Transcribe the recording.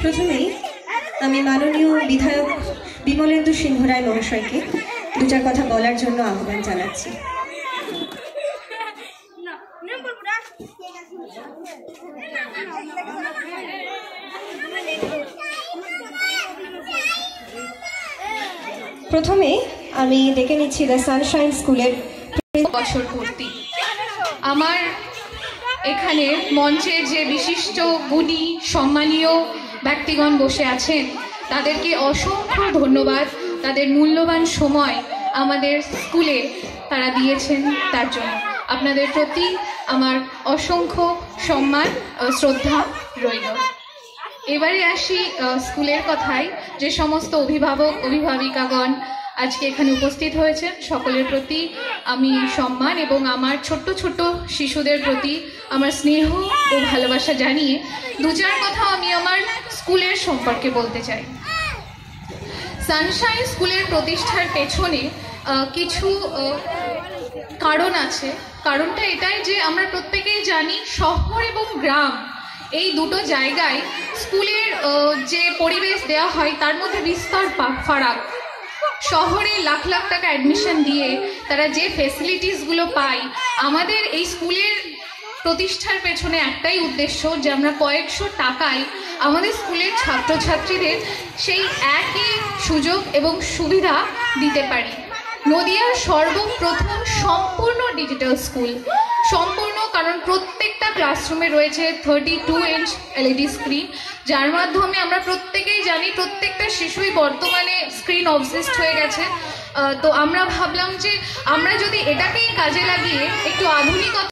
প্রথমেই আমি মাননীয় বিধায়ক বিমলেন্দু সিংহ রায় মহাশয়কে দু চার কথা বলার জন্য আহ্বান জানাচ্ছি। প্রথমে আমি ডেকে নিচ্ছি দ্য সানশাইন স্কুলের বছর পূর্তি। আমার এখানে মঞ্চে যে বিশিষ্ট গুণী সম্মানীয় ব্যক্তিগণ বসে আছেন তাদেরকে অসংখ্য ধন্যবাদ, তাদের মূল্যবান সময় আমাদের স্কুলে তারা দিয়েছেন তার জন্য আপনাদের প্রতি আমার অসংখ্য সম্মান ও শ্রদ্ধা রইল। এবারে আসি স্কুলের কথায়। যে সমস্ত অভিভাবক অভিভাবিকাগণ আজকে এখানে উপস্থিত হয়েছেন সকলের প্রতি আমি সম্মান এবং আমার ছোট্ট ছোট্ট শিশুদের প্রতি আমার স্নেহ ও ভালোবাসা জানিয়ে দু চার কথা আমি আমার স্কুলের সম্পর্কে বলতে চাই। সানশাইন স্কুলের প্রতিষ্ঠার পেছনে কিছু কারণ আছে। কারণটা এটাই যে আমরা প্রত্যেকেই জানি শহর এবং গ্রাম এই দুটো জায়গায় স্কুলের যে পরিবেশ দেওয়া হয় তার মধ্যে বিস্তর ফারাক। শহরে লাখ লাখ টাকা অ্যাডমিশন দিয়ে তারা যে ফেসিলিটিসগুলো পায়, আমাদের এই স্কুলের প্রতিষ্ঠার পেছনে একটাই উদ্দেশ্য যে আমরা কয়েকশো টাকায় আমাদের স্কুলের ছাত্রছাত্রীদের সেই একই সুযোগ এবং সুবিধা দিতে পারি। নদিয়ার সর্বপ্রথম সম্পূর্ণ ডিজিটাল স্কুল, সম্পূর্ণ, কারণ প্রত্যেকটা ক্লাসরুমে রয়েছে 32 ইঞ্চ LED স্ক্রিন, যার মাধ্যমে আমরা প্রত্যেকেই জানি প্রত্যেকটা শিশুই বর্তমানে স্ক্রিন অবসেসড হয়ে গেছে। তো আমরা ভাবলাম যে আমরা যদি এটাকেই কাজে লাগিয়ে একটু আধুনিকতা